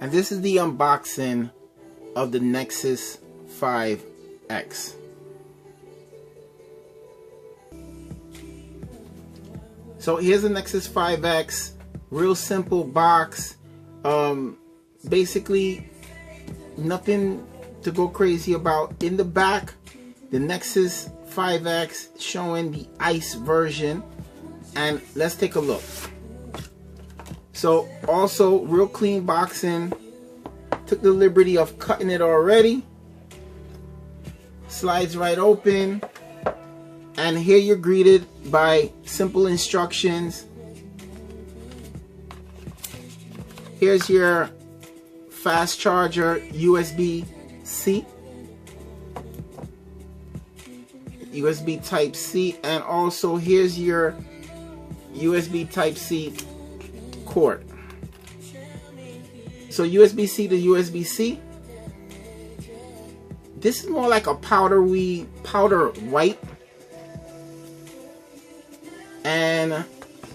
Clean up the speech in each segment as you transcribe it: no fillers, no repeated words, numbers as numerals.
And this is the unboxing of the Nexus 5X. So here's the Nexus 5X, real simple box. Basically nothing to go crazy about. In the back, the Nexus 5X showing the ice version, and let's take a look. So also real clean boxing, took the liberty of cutting it already. Slides right open, and here you're greeted by simple instructions. Here's your fast charger, USB-C, USB Type-C, and also here's your USB Type-C cord. So USB-C to USB-C. This is more like a powder white. And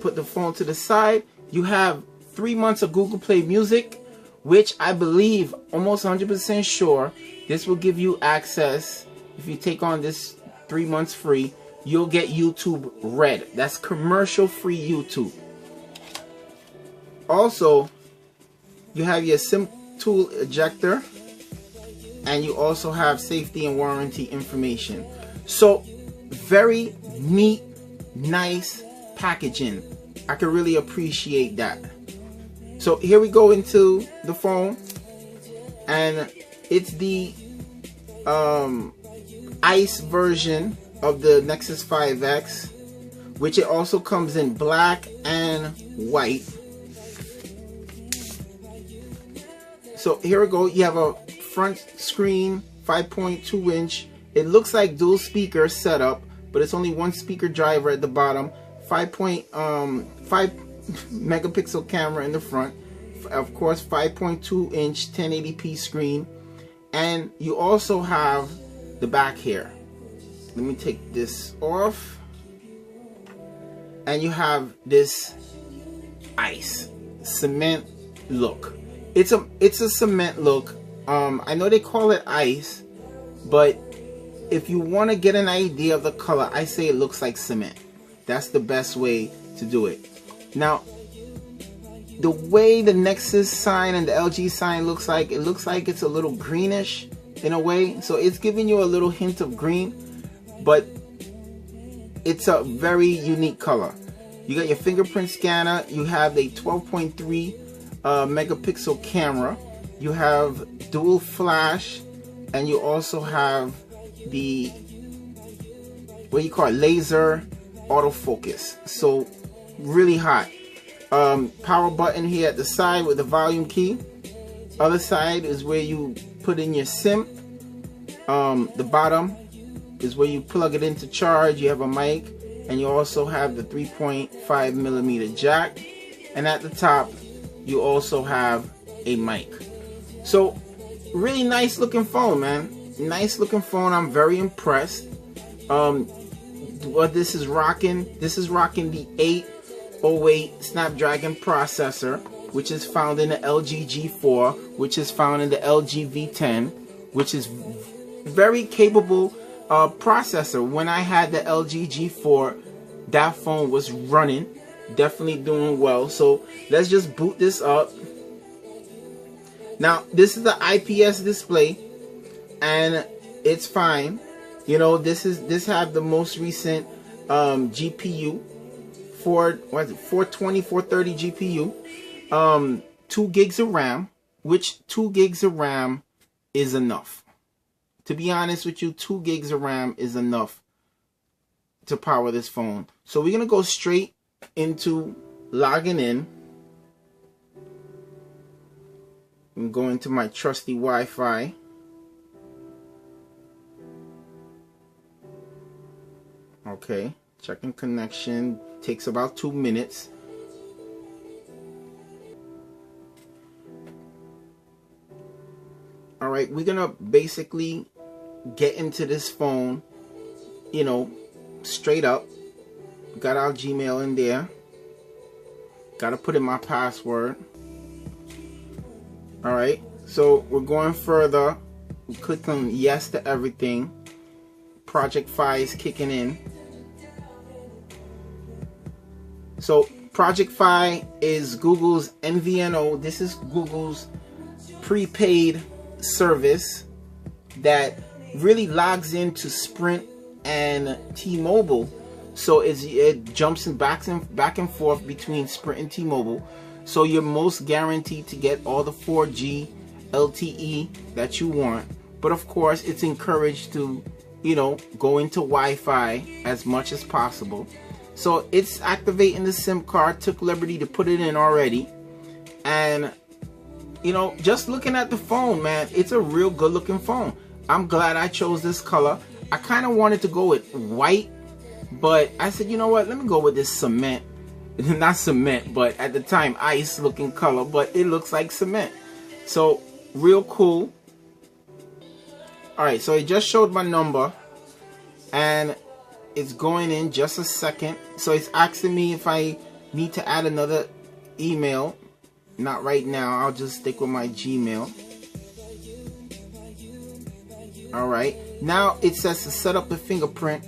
put the phone to the side. You have 3 months of Google Play Music, which I believe, almost 100% sure, this will give you access. If you take on this 3 months free, you'll get YouTube Red. That's commercial free YouTube. Also, you have your SIM tool ejector, and you also have safety and warranty information. So very neat, nice packaging. I can really appreciate that. So here we go into the phone, and it's the ice version of the Nexus 5X, which it also comes in black and white. So here we go. You have a front screen, 5.2 inch. It looks like dual speaker setup, but it's only one speaker driver at the bottom. 5 megapixel camera in the front. Of course, 5.2 inch 1080p screen. And you also have the back here. Let me take this off. And you have this ice cement look. It's a cement look. I know they call it ice, but if you want to get an idea of the color, I say it looks like cement. That's the best way to do it. Now, the way the Nexus sign and the LG sign looks like it's a little greenish in a way. So it's giving you a little hint of green, but it's a very unique color. You got your fingerprint scanner. You have a 12.3 megapixel camera. You have dual flash, and you also have the, what you call it, laser autofocus. So really hot. Power button here at the side with the volume key. Other side is where you put in your SIM. The bottom is where you plug it into charge. You have a mic, and you also have the 3.5mm jack, and at the top you also have a mic. So really nice looking phone, man. Nice looking phone. I'm very impressed. What this is rocking the 808 Snapdragon processor, which is found in the LG G4, which is found in the LG V10, which is very capable processor. When I had the LG G4, that phone was running, definitely doing well. So let's just boot this up. Now this is the IPS display, and it's fine. You know, this have the most recent GPU, 420, 430 GPU, 2 gigs of RAM, which 2 gigs of RAM is enough. To be honest with you, 2 gigs of RAM is enough to power this phone. So we're gonna go straight into logging in. I'm going to my trusty Wi-Fi. Okay, checking connection. Takes about 2 minutes. Alright, we're gonna basically get into this phone, you know, straight up. Got our Gmail in there. Gotta put in my password. All right, so we're going further. We click on yes to everything. Project Fi is kicking in. So Project Fi is Google's MVNO. This is Google's prepaid service that really logs into Sprint and T-Mobile. So it jumps back and forth between Sprint and T-Mobile. So you're most guaranteed to get all the 4G LTE that you want. But of course, it's encouraged to, you know, go into Wi-Fi as much as possible. So it's activating the SIM card. Took liberty to put it in already. And, you know, just looking at the phone, man, it's a real good looking phone. I'm glad I chose this color. I kind of wanted to go with white, but I said, you know what, let me go with this cement. Not cement, but at the time, ice looking color, but it looks like cement. So, real cool. Alright, so it just showed my number, and it's going in just a second. So it's asking me if I need to add another email. Not right now, I'll just stick with my Gmail. Alright, now it says to set up the fingerprint.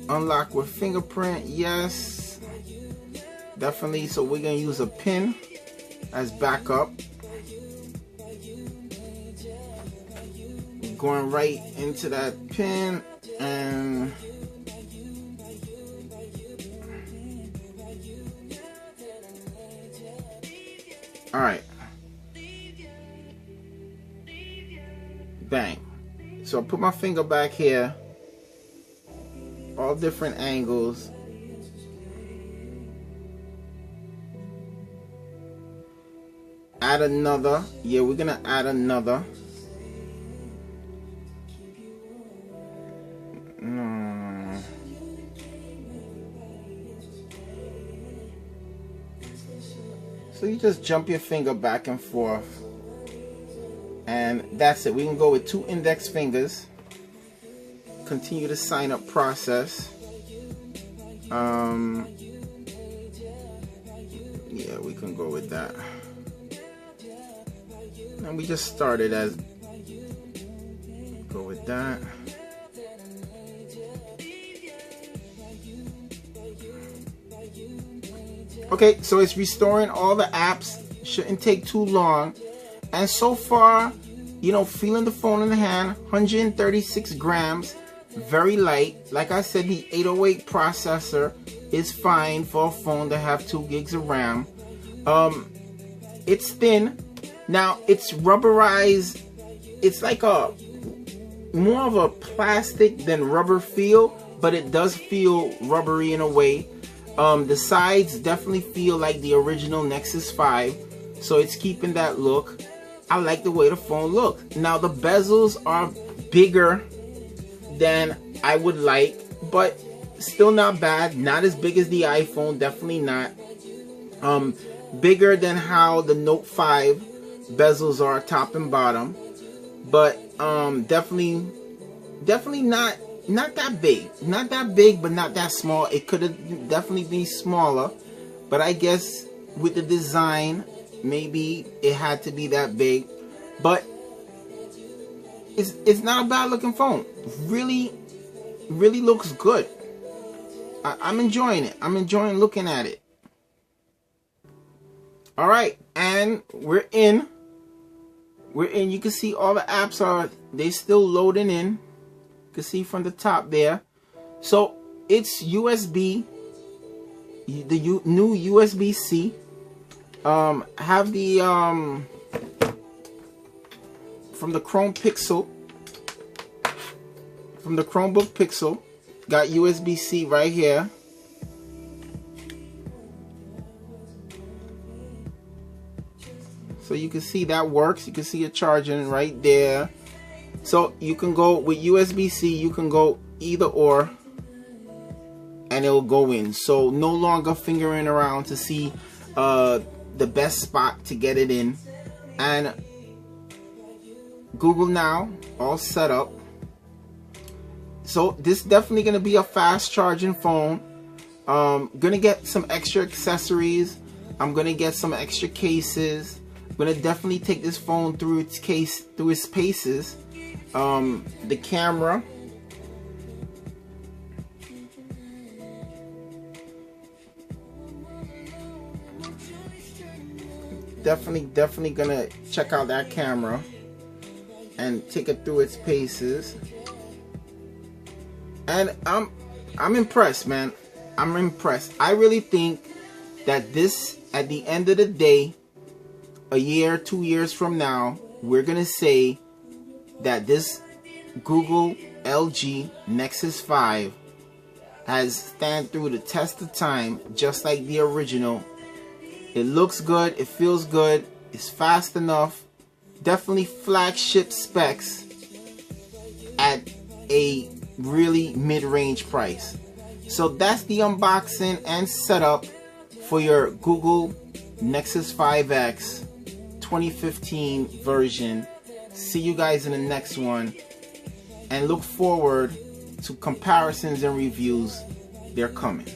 Unlock with fingerprint, yes. Definitely, so we're going to use a pin as backup. Going right into that pin and all right, bang. So I put my finger back here, all different angles. Add another. Yeah, we're gonna add another. So you just jump your finger back and forth, and that's it. We can go with 2 index fingers. Continue the sign up process. Yeah, we can go with that. And we just started as go with that. Okay, so it's restoring all the apps. Shouldn't take too long. And so far, you know, feeling the phone in the hand, 136 grams, very light. Like I said, the 808 processor is fine for a phone that have 2 gigs of RAM. It's thin. Now, it's rubberized. It's like a more of a plastic than rubber feel, but it does feel rubbery in a way. The sides definitely feel like the original Nexus 5, so it's keeping that look. I like the way the phone looks. Now the bezels are bigger than I would like, but still not bad. Not as big as the iPhone, definitely not. Bigger than how the Note 5 bezels are, top and bottom, but definitely not that big. Not that big, but not that small. It could have definitely been smaller, but I guess with the design, maybe it had to be that big. But it's not a bad looking phone. Really looks good. I'm enjoying it. I'm enjoying looking at it. All right, and we're in. You can see all the apps they still loading in. You can see from the top there. So it's USB, the new USB-C. Have the from the Chromebook Pixel, got USB-C right here. So you can see that works. You can see it charging right there. So you can go with USB-C, you can go either or, and it'll go in. So no longer fingering around to see the best spot to get it in. And Google Now, all set up. So this is definitely going to be a fast charging phone. Gonna get some extra accessories. I'm gonna get some extra cases. I'm gonna definitely take this phone through its paces. The camera, definitely gonna check out that camera and take it through its paces. And I'm impressed, man. I'm impressed. I really think that this, at the end of the day, a year, 2 years from now, we're gonna say that this Google LG Nexus 5 has stand through the test of time, just like the original. It looks good, it feels good, it's fast enough. Definitely flagship specs at a really mid-range price. So that's the unboxing and setup for your Google Nexus 5X 2015 version. See you guys in the next one, and look forward to comparisons and reviews. They're coming.